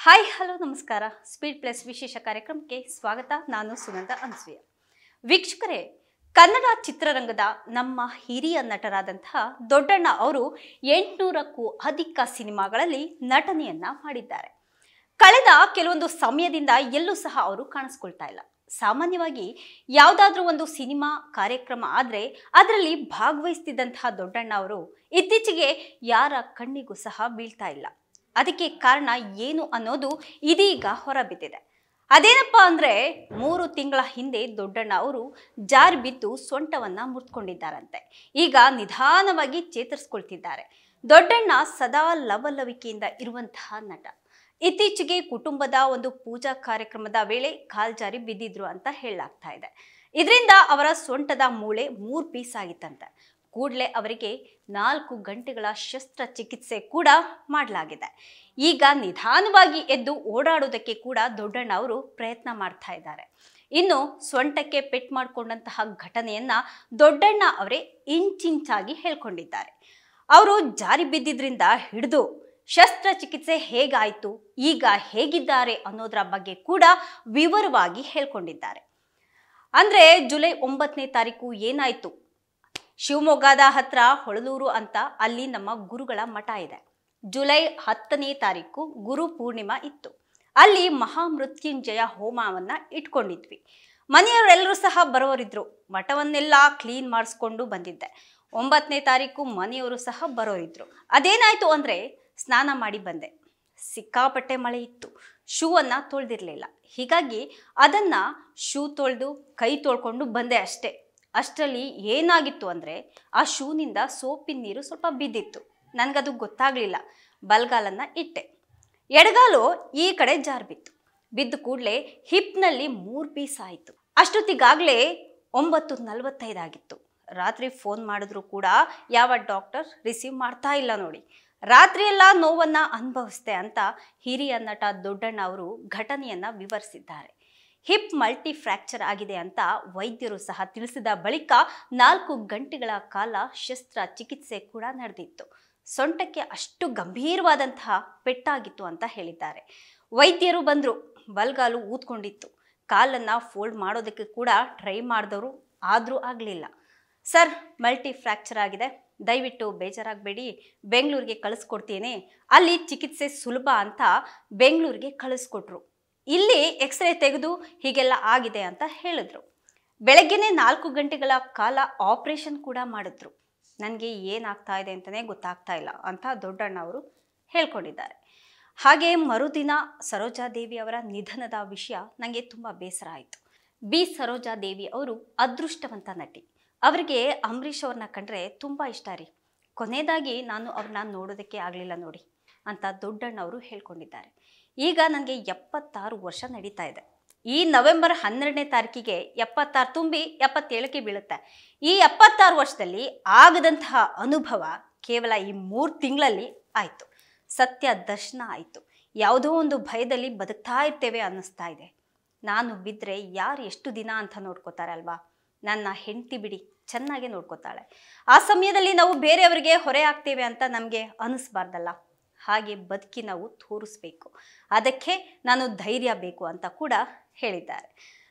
Hi hello ನಮಸ್ಕಾರ. Speed plus ವಿಶೇಷ ಕಾರ್ಯಕ್ರಮಕ್ಕೆ ಸ್ವಾಗತ. ನಾನು ಸುನಂದ ಅನ್ಸೂಯ. ವೀಕ್ಷಕರೇ, ಕನ್ನಡ ಚಿತ್ರರಂಗದ ನಮ್ಮ ಹಿರಿಯ ನಟರಾದಂತಹ ದೊಡ್ಡಣ್ಣ ಅವರು 800ಕ್ಕೂ ಅಧಿಕ ಸಿನಿಮಾಗಳಲ್ಲಿ ನಟನೆಯನ್ನ ಮಾಡಿದ್ದಾರೆ. ಕಳೆದ ಕೆಲವೊಂದು ಸಮಯದಿಂದ ಎಲ್ಲೂ ಸಹ ಅವರು ಕಾಣಿಸ್ಕೊಳ್ತಾ ಇಲ್ಲ. ಸಾಮಾನ್ಯವಾಗಿ ಯಾವುದಾದ್ರೂ ಒಂದು ಸಿನಿಮಾ ಕಾರ್ಯಕ್ರಮ ಆದರೆ ಅದರಲ್ಲಿ ಭಾಗವಹಿಸ್ತಿದ್ದಂತಹ ದೊಡ್ಡಣ್ಣ ಅವರು ಇತ್ತೀಚೆಗೆ ಯಾರ ಕಣ್ಣಿಗೂ ಸಹ ಬೀಳ್ತಾ ಇಲ್ಲ. ಅದಕ್ಕೆ ಕಾರಣ ಏನು ಅನ್ನೋದು ಇದೀಗ ಹೊರಬಿದ್ದಿದೆ. ಅದೇನಪ್ಪ ಅಂದ್ರೆ 3 ತಿಂಗಳ ಹಿಂದೆ ದೊಡ್ಡಣ್ಣ ಅವರು ಜಾರಿ ಬಿದ್ದು ಸೊಂಟವನ್ನ ಮುರಿದುಕೊಂಡಿದ್ದಾರಂತೆ. ಈಗ ನಿಧಾನವಾಗಿ ಚೇತರಿಸಿಕೊಳ್ತಿದ್ದಾರೆ. ದೊಡ್ಡಣ್ಣ ಸದಾ ಲವಲವಿಕೆಯಿಂದ ಇರುವಂತಹ ನಟ. ಇತ್ತೀಚೆಗೆ ಕುಟುಂಬದ ಒಂದು ಪೂಜಾ ಕಾರ್ಯಕ್ರಮದ ವೇಳೆ ಕಾಲ್ಜಾರಿ ಬಿದ್ದಿದ್ರು ಅಂತ ಹೇಳಲಾಗ್ತಾ ಇದೆ. ಇದರಿಂದ ಅವರ ಸೊಂಟದ ಮೂಳೆ 3 ಪೀಸ್ ಆಗಿತ್ತಂತೆ. ಕೂಡಲೇ ಅವರಿಗೆ 4 ಗಂಟೆಗಳ ಶಸ್ತ್ರಚಿಕಿತ್ಸೆ ಕೂಡ ಮಾಡಲಾಗಿದೆ. ಈಗ ನಿಧಾನವಾಗಿ ಎದ್ದು ಓಡಾಡೋದಕ್ಕೆ ಕೂಡ ದೊಡ್ಡಣ್ಣ ಅವರು ಪ್ರಯತ್ನ ಮಾಡ್ತಾ ಇದ್ದಾರೆ. ಇನ್ನು ಸೊಂಟಕ್ಕೆ ಪೆಟ್ಟು ಮಾಡಿಕೊಂಡಂತಹ ಘಟನೆಯನ್ನ ದೊಡ್ಡಣ್ಣ ಅವರೇ ಇಂಚಿಂಚಾಗಿ ಹೇಳ್ಕೊಂಡಿದ್ದಾರೆ. ಅವರು ಜಾರಿ ಬಿದ್ದಿದ್ರಿಂದ ಹಿಡಿದು ಶಸ್ತ್ರಚಿಕಿತ್ಸೆ ಹೇಗಾಯಿತು, ಈಗ ಹೇಗಿದ್ದಾರೆ ಅನ್ನೋದರ ಬಗ್ಗೆ ಕೂಡ ವಿವರವಾಗಿ ಹೇಳ್ಕೊಂಡಿದ್ದಾರೆ. ಅಂದ್ರೆ ಜುಲೈ 9ನೇ ತಾರೀಕು ಏನಾಯ್ತು, ಶಿವಮೊಗ್ಗದ ಹತ್ರ ಹೊಳಲೂರು ಅಂತ ಅಲ್ಲಿ ನಮ್ಮ ಗುರುಗಳ ಮಠ ಇದೆ. ಜುಲೈ 10ನೇ ತಾರೀಕು ಗುರು ಪೂರ್ಣಿಮಾ ಇತ್ತು. ಅಲ್ಲಿ ಮಹಾಮೃತ್ಯುಂಜಯ ಹೋಮವನ್ನ ಇಟ್ಕೊಂಡಿದ್ವಿ. ಮನೆಯವರೆಲ್ಲರೂ ಸಹ ಬರೋರಿದ್ರು. ಮಠವನ್ನೆಲ್ಲ ಕ್ಲೀನ್ ಮಾಡಿಸ್ಕೊಂಡು ಬಂದಿದ್ದೆ. 9ನೇ ತಾರೀಕು ಮನೆಯವರು ಸಹ ಬರೋರಿದ್ರು. ಅದೇನಾಯ್ತು ಅಂದ್ರೆ ಸ್ನಾನ ಮಾಡಿ ಬಂದೆ. ಸಿಕ್ಕಾಪಟ್ಟೆ ಮಳೆ ಇತ್ತು. ಶೂ ಅನ್ನ ತೊಳೆದಿರ್ಲಿಲ್ಲ. ಹೀಗಾಗಿ ಅದನ್ನ ಶೂ ತೊಳೆದು ಕೈ ತೊಳ್ಕೊಂಡು ಬಂದೆ ಅಷ್ಟೇ. ಅಷ್ಟರಲ್ಲಿ ಏನಾಗಿತ್ತು ಅಂದರೆ ಆ ಶೂನಿಂದ ಸೋಪಿನ ನೀರು ಸ್ವಲ್ಪ ಬಿದ್ದಿತ್ತು. ನನಗದು ಗೊತ್ತಾಗಲಿಲ್ಲ. ಬಲ್ಗಾಲನ್ನು ಇಟ್ಟೆ. ಎಡಗಾಲು ಈ ಕಡೆ ಜಾರು ಬಿತ್ತು. ಬಿದ್ದ ಕೂಡಲೇ ಹಿಪ್ನಲ್ಲಿ 3 ಪೀಸ್ ಆಯಿತು. ಅಷ್ಟೊತ್ತಿಗಾಗಲೇ 9:45 ಆಗಿತ್ತು. ರಾತ್ರಿ ಫೋನ್ ಮಾಡಿದ್ರು ಕೂಡ ಯಾವ ಡಾಕ್ಟರ್ ರಿಸೀವ್ ಮಾಡ್ತಾ ಇಲ್ಲ ನೋಡಿ. ರಾತ್ರಿಯೆಲ್ಲ ನೋವನ್ನು ಅನುಭವಿಸ್ದೆ ಅಂತ ಹಿರಿಯ ನಟ ದೊಡ್ಡಣ್ಣ ಅವರು ಘಟನೆಯನ್ನು ವಿವರಿಸಿದ್ದಾರೆ. ಹಿಪ್ ಮಲ್ಟಿ ಫ್ರ್ಯಾಕ್ಚರ್ ಆಗಿದೆ ಅಂತ ವೈದ್ಯರು ಸಹ ತಿಳಿಸಿದ ಬಳಿಕ 4 ಗಂಟೆಗಳ ಕಾಲ ಶಸ್ತ್ರಚಿಕಿತ್ಸೆ ಕೂಡ ನಡೆದಿತ್ತು. ಸೊಂಟಕ್ಕೆ ಅಷ್ಟು ಗಂಭೀರವಾದಂತಹ ಪೆಟ್ಟಾಗಿತ್ತು ಅಂತ ಹೇಳಿದ್ದಾರೆ. ವೈದ್ಯರು ಬಂದರು. ಬಲ್ಗಾಲು ಊದ್ಕೊಂಡಿತ್ತು. ಕಾಲನ್ನು ಫೋಲ್ಡ್ ಮಾಡೋದಕ್ಕೆ ಕೂಡ ಟ್ರೈ ಮಾಡಿದವರು, ಆದರೂ ಆಗಲಿಲ್ಲ. ಸರ್, ಮಲ್ಟಿ ಫ್ರ್ಯಾಕ್ಚರ್ ಆಗಿದೆ, ದಯವಿಟ್ಟು ಬೇಜಾರಾಗಬೇಡಿ, ಬೆಂಗಳೂರಿಗೆ ಕಳಿಸ್ಕೊಡ್ತೀನಿ, ಅಲ್ಲಿ ಚಿಕಿತ್ಸೆ ಸುಲಭ ಅಂತ ಬೆಂಗಳೂರಿಗೆ ಕಳಿಸ್ಕೊಟ್ರು. ಇಲ್ಲಿ ಎಕ್ಸ್ರೇ ತೆಗೆದು ಹೀಗೆಲ್ಲ ಆಗಿದೆ ಅಂತ ಹೇಳಿದ್ರು. ಬೆಳಗ್ಗೆನೆ 4 ಗಂಟೆಗಳ ಕಾಲ ಆಪರೇಷನ್ ಕೂಡ ಮಾಡಿದ್ರು. ನನಗೆ ಏನಾಗ್ತಾ ಇದೆ ಅಂತಲೇ ಗೊತ್ತಾಗ್ತಾ ಇಲ್ಲ ಅಂತ ದೊಡ್ಡಣ್ಣ ಅವರು ಹೇಳ್ಕೊಂಡಿದ್ದಾರೆ. ಹಾಗೆ ಮರುದಿನ ಸರೋಜಾದೇವಿ ಅವರ ನಿಧನದ ವಿಷಯ ನನಗೆ ತುಂಬ ಬೇಸರ ಆಯಿತು. ಬಿ ಸರೋಜಾದೇವಿ ಅವರು ಅದೃಷ್ಟವಂತ ನಟಿ. ಅವರಿಗೆ ಅಂಬರೀಷ್ ಅವ್ರನ್ನ ಕಂಡ್ರೆ ತುಂಬ ಇಷ್ಟ ರೀ. ಕೊನೆಯದಾಗಿ ನಾನು ಅವ್ರನ್ನ ನೋಡೋದಕ್ಕೆ ಆಗಲಿಲ್ಲ ನೋಡಿ ಅಂತ ದೊಡ್ಡಣ್ಣ ಅವರು ಹೇಳ್ಕೊಂಡಿದ್ದಾರೆ. ಈಗ ನನಗೆ 76 ವರ್ಷ ನಡೀತಾ ಇದೆ. ಈ ನವೆಂಬರ್ 12ನೇ ತಾರೀಕಿಗೆ 76 ತುಂಬಿ 77ಕ್ಕೆ ಬೀಳುತ್ತೆ. ಈ 76 ವರ್ಷದಲ್ಲಿ ಆಗದಂತಹ ಅನುಭವ ಕೇವಲ ಈ 3 ತಿಂಗಳಲ್ಲಿ ಆಯಿತು. ಸತ್ಯ ದರ್ಶನ ಆಯಿತು. ಯಾವುದೋ ಒಂದು ಭಯದಲ್ಲಿ ಬದುಕ್ತಾ ಇರ್ತೇವೆ ಅನ್ನಿಸ್ತಾ ಇದೆ. ನಾನು ಬಿದ್ದರೆ ಯಾರು ಎಷ್ಟು ದಿನ ಅಂತ ನೋಡ್ಕೋತಾರೆ ಅಲ್ವಾ. ನನ್ನ ಹೆಂಡತಿ ಬಿಡಿ, ಚೆನ್ನಾಗೇ ನೋಡ್ಕೋತಾಳೆ. ಆ ಸಮಯದಲ್ಲಿ ನಾವು ಬೇರೆಯವರಿಗೆ ಹೊರೆ ಆಗ್ತೇವೆ ಅಂತ ನಮಗೆ ಅನ್ನಿಸ್ಬಾರ್ದಲ್ಲ. ಹಾಗೆ ಬದುಕಿ ನಾವು ತೋರಿಸ್ಬೇಕು. ಅದಕ್ಕೆ ನಾನು ಧೈರ್ಯ ಬೇಕು ಅಂತ ಕೂಡ ಹೇಳಿದ್ದಾರೆ.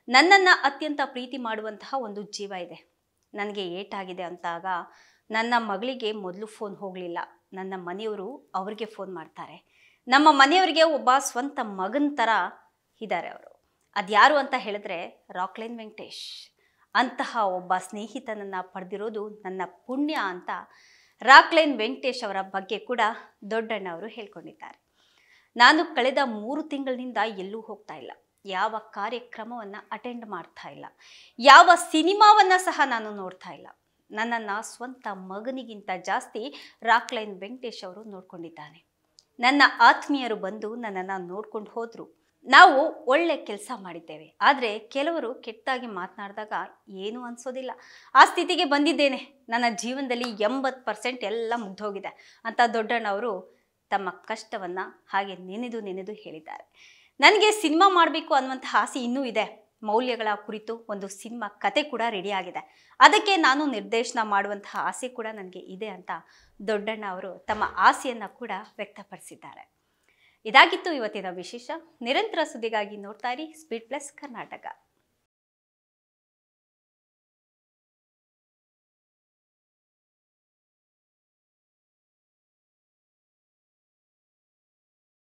ನನ್ನನ್ನು ಅತ್ಯಂತ ಪ್ರೀತಿ ಮಾಡುವಂತಹ ಒಂದು ಜೀವ ಇದೆ. ನನಗೆ ಏಟಾಗಿದೆ ಅಂತಾಗ ನನ್ನ ಮಗಳಿಗೆ ಮೊದಲು ಫೋನ್ ಹೋಗಲಿಲ್ಲ. ನನ್ನ ಮನೆಯವರು ಅವ್ರಿಗೆ ಫೋನ್ ಮಾಡ್ತಾರೆ. ನಮ್ಮ ಮನೆಯವರಿಗೆ ಒಬ್ಬ ಸ್ವಂತ ಮಗನ ಥರ ಇದ್ದಾರೆ ಅವರು. ಅದ್ಯಾರು ಅಂತ ಹೇಳಿದ್ರೆ ರಾಕ್ಲೈನ್ ವೆಂಕಟೇಶ್. ಅಂತಹ ಒಬ್ಬ ಸ್ನೇಹಿತನನ್ನು ಪಡೆದಿರೋದು ನನ್ನ ಪುಣ್ಯ ಅಂತ ರಾಕ್ಲೈನ್ ವೆಂಕಟೇಶ್ ಅವರ ಬಗ್ಗೆ ಕೂಡ ದೊಡ್ಡಣ್ಣ ಅವರು ಹೇಳ್ಕೊಂಡಿದ್ದಾರೆ. ನಾನು ಕಳೆದ 3 ತಿಂಗಳಿನಿಂದ ಎಲ್ಲೂ ಹೋಗ್ತಾ ಇಲ್ಲ. ಯಾವ ಕಾರ್ಯಕ್ರಮವನ್ನು ಅಟೆಂಡ್ ಮಾಡ್ತಾ ಇಲ್ಲ. ಯಾವ ಸಿನಿಮಾವನ್ನು ಸಹ ನಾನು ನೋಡ್ತಾ ಇಲ್ಲ. ನನ್ನನ್ನು ಸ್ವಂತ ಮಗನಿಗಿಂತ ಜಾಸ್ತಿ ರಾಕ್ಲೈನ್ ವೆಂಕಟೇಶ್ ಅವರು ನೋಡ್ಕೊಂಡಿದ್ದಾನೆ. ನನ್ನ ಆತ್ಮೀಯರು ಬಂದು ನನ್ನನ್ನು ನೋಡ್ಕೊಂಡು ಹೋದರು. ನಾವು ಒಳ್ಳೆ ಕೆಲಸ ಮಾಡಿದ್ದೇವೆ, ಆದರೆ ಕೆಲವರು ಕೆಟ್ಟದಾಗಿ ಮಾತನಾಡಿದಾಗ ಏನೂ ಅನಿಸೋದಿಲ್ಲ. ಆ ಸ್ಥಿತಿಗೆ ಬಂದಿದ್ದೇನೆ. ನನ್ನ ಜೀವನದಲ್ಲಿ 80% ಎಲ್ಲ ಮುಗ್ದೋಗಿದೆ ಅಂತ ದೊಡ್ಡಣ್ಣ ಅವರು ತಮ್ಮ ಕಷ್ಟವನ್ನು ಹಾಗೆ ನೆನೆದು ಹೇಳಿದ್ದಾರೆ. ನನಗೆ ಸಿನಿಮಾ ಮಾಡಬೇಕು ಅನ್ನುವಂತಹ ಆಸೆ ಇನ್ನೂ ಇದೆ. ಮೌಲ್ಯಗಳ ಕುರಿತು ಒಂದು ಸಿನಿಮಾ ಕತೆ ಕೂಡ ರೆಡಿ ಆಗಿದೆ. ಅದಕ್ಕೆ ನಾನು ನಿರ್ದೇಶನ ಮಾಡುವಂತಹ ಆಸೆ ಕೂಡ ನನಗೆ ಇದೆ ಅಂತ ದೊಡ್ಡಣ್ಣ ಅವರು ತಮ್ಮ ಆಸೆಯನ್ನು ಕೂಡ ವ್ಯಕ್ತಪಡಿಸಿದ್ದಾರೆ. ಇದಾಗಿತ್ತು ಇವತ್ತಿನ ವಿಶೇಷ. ನಿರಂತರ ಸುದ್ದಿಗಾಗಿ ನೋಡ್ತಾ ಇರಿ ಸ್ಪೀಡ್ ಪ್ಲಸ್ ಕರ್ನಾಟಕ.